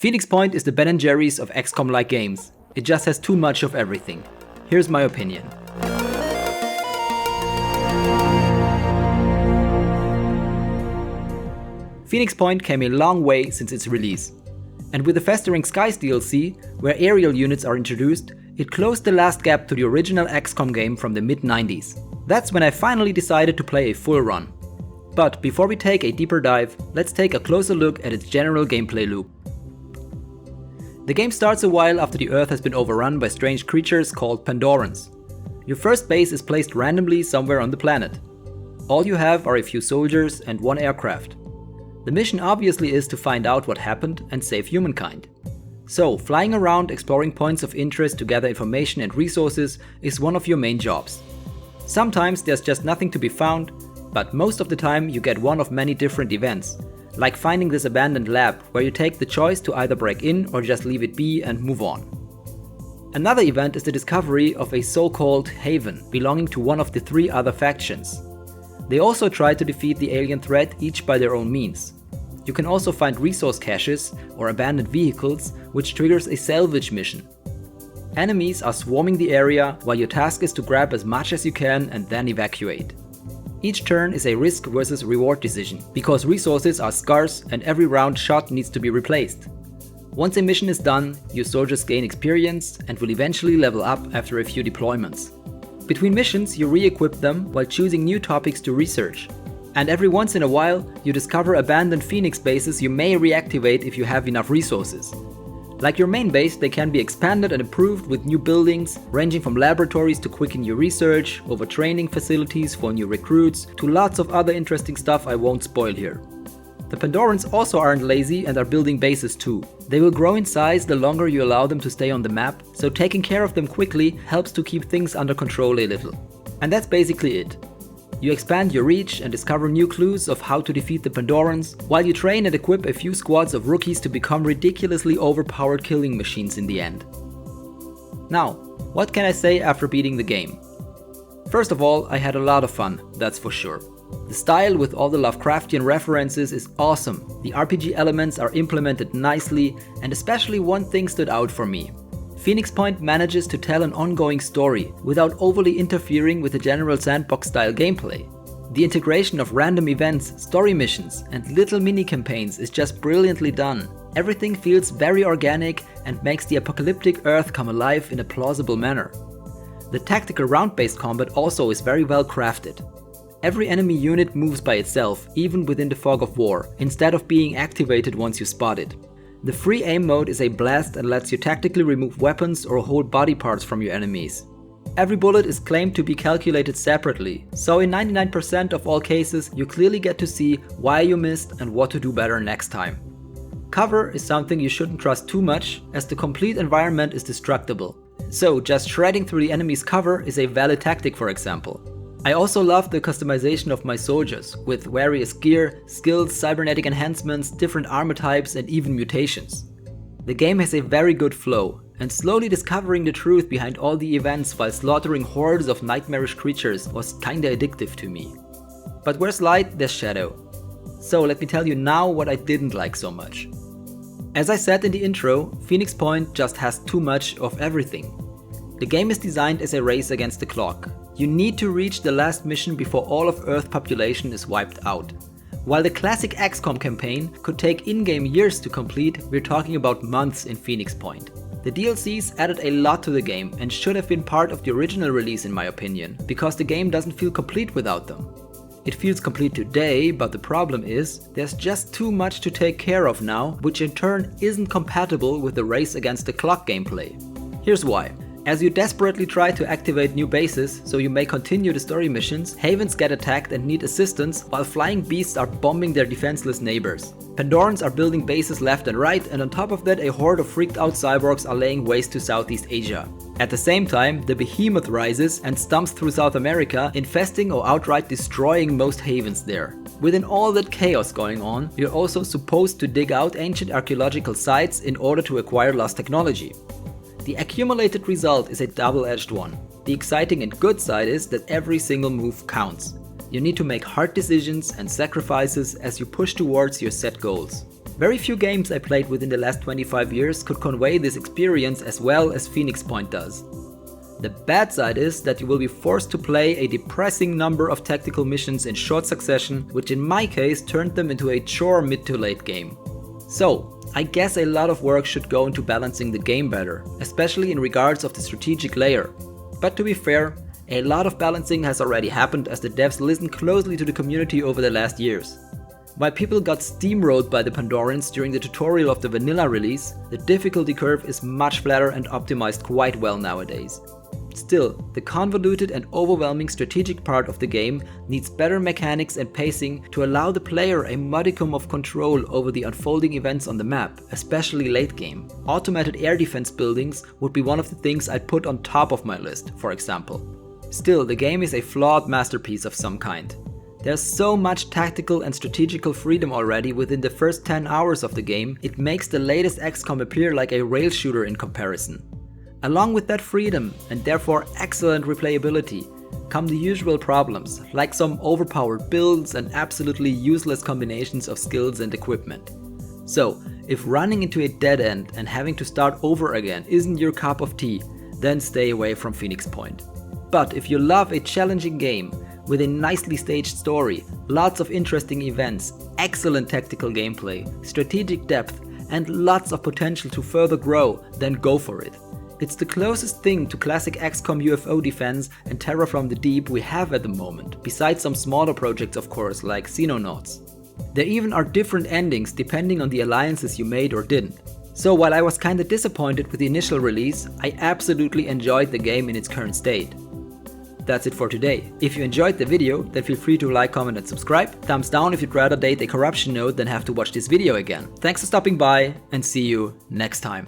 Phoenix Point is the Ben & Jerry's of XCOM-like games. It just has too much of everything. Here's my opinion. Phoenix Point came a long way since its release. And with the Festering Skies DLC, where aerial units are introduced, it closed the last gap to the original XCOM game from the mid-90s. That's when I finally decided to play a full run. But before we take a deeper dive, let's take a closer look at its general gameplay loop. The game starts a while after the Earth has been overrun by strange creatures called Pandorans. Your first base is placed randomly somewhere on the planet. All you have are a few soldiers and one aircraft. The mission obviously is to find out what happened and save humankind. So, flying around exploring points of interest to gather information and resources is one of your main jobs. Sometimes there's just nothing to be found, but most of the time you get one of many different events, like finding this abandoned lab where you take the choice to either break in or just leave it be and move on. Another event is the discovery of a so-called haven belonging to one of the 3 other factions. They also try to defeat the alien threat, each by their own means. You can also find resource caches or abandoned vehicles, which triggers a salvage mission. Enemies are swarming the area while your task is to grab as much as you can and then evacuate. Each turn is a risk versus reward decision, because resources are scarce and every round shot needs to be replaced. Once a mission is done, your soldiers gain experience and will eventually level up after a few deployments. Between missions, you re-equip them while choosing new topics to research. And every once in a while, you discover abandoned Phoenix bases you may reactivate if you have enough resources. Like your main base, they can be expanded and improved with new buildings, ranging from laboratories to quicken your research, over training facilities for new recruits, to lots of other interesting stuff I won't spoil here. The Pandorans also aren't lazy and are building bases too. They will grow in size the longer you allow them to stay on the map, so taking care of them quickly helps to keep things under control a little. And that's basically it. You expand your reach and discover new clues of how to defeat the Pandorans, while you train and equip a few squads of rookies to become ridiculously overpowered killing machines in the end. Now, what can I say after beating the game? First of all, I had a lot of fun, that's for sure. The style with all the Lovecraftian references is awesome, the RPG elements are implemented nicely, and especially one thing stood out for me. Phoenix Point manages to tell an ongoing story without overly interfering with the general sandbox-style gameplay. The integration of random events, story missions, and little mini-campaigns is just brilliantly done. Everything feels very organic and makes the apocalyptic Earth come alive in a plausible manner. The tactical round-based combat also is very well crafted. Every enemy unit moves by itself, even within the fog of war, instead of being activated once you spot it. The free aim mode is a blast and lets you tactically remove weapons or hold body parts from your enemies. Every bullet is claimed to be calculated separately, so in 99% of all cases you clearly get to see why you missed and what to do better next time. Cover is something you shouldn't trust too much, as the complete environment is destructible. So just shredding through the enemy's cover is a valid tactic, for example. I also love the customization of my soldiers, with various gear, skills, cybernetic enhancements, different armor types and even mutations. The game has a very good flow, and slowly discovering the truth behind all the events while slaughtering hordes of nightmarish creatures was kinda addictive to me. But where's light, there's shadow. So let me tell you now what I didn't like so much. As I said in the intro, Phoenix Point just has too much of everything. The game is designed as a race against the clock. You need to reach the last mission before all of Earth population is wiped out. While the classic XCOM campaign could take in-game years to complete, we're talking about months in Phoenix Point. The DLCs added a lot to the game and should have been part of the original release in my opinion, because the game doesn't feel complete without them. It feels complete today, but the problem is, there's just too much to take care of now, which in turn isn't compatible with the race against the clock gameplay. Here's why. As you desperately try to activate new bases so you may continue the story missions, havens get attacked and need assistance while flying beasts are bombing their defenseless neighbors. Pandorans are building bases left and right, and on top of that a horde of freaked out cyborgs are laying waste to Southeast Asia. At the same time, the behemoth rises and stomps through South America, infesting or outright destroying most havens there. Within all that chaos going on, you're also supposed to dig out ancient archaeological sites in order to acquire lost technology. The accumulated result is a double-edged one. The exciting and good side is that every single move counts. You need to make hard decisions and sacrifices as you push towards your set goals. Very few games I played within the last 25 years could convey this experience as well as Phoenix Point does. The bad side is that you will be forced to play a depressing number of tactical missions in short succession, which in my case turned them into a chore mid to late game. So, I guess a lot of work should go into balancing the game better, especially in regards of the strategic layer. But to be fair, a lot of balancing has already happened as the devs listened closely to the community over the last years. While people got steamrolled by the Pandorans during the tutorial of the vanilla release, the difficulty curve is much flatter and optimized quite well nowadays. Still, the convoluted and overwhelming strategic part of the game needs better mechanics and pacing to allow the player a modicum of control over the unfolding events on the map, especially late game. Automated air defense buildings would be one of the things I'd put on top of my list, for example. Still, the game is a flawed masterpiece of some kind. There's so much tactical and strategical freedom already within the first 10 hours of the game, it makes the latest XCOM appear like a rail shooter in comparison. Along with that freedom, and therefore excellent replayability, come the usual problems, like some overpowered builds and absolutely useless combinations of skills and equipment. So, if running into a dead end and having to start over again isn't your cup of tea, then stay away from Phoenix Point. But if you love a challenging game, with a nicely staged story, lots of interesting events, excellent tactical gameplay, strategic depth, and lots of potential to further grow, then go for it. It's the closest thing to classic XCOM UFO defense and Terror from the Deep we have at the moment, besides some smaller projects of course, like Xenonauts. There even are different endings depending on the alliances you made or didn't. So while I was kinda disappointed with the initial release, I absolutely enjoyed the game in its current state. That's it for today. If you enjoyed the video, then feel free to like, comment and subscribe. Thumbs down if you'd rather date a corruption node than have to watch this video again. Thanks for stopping by and see you next time.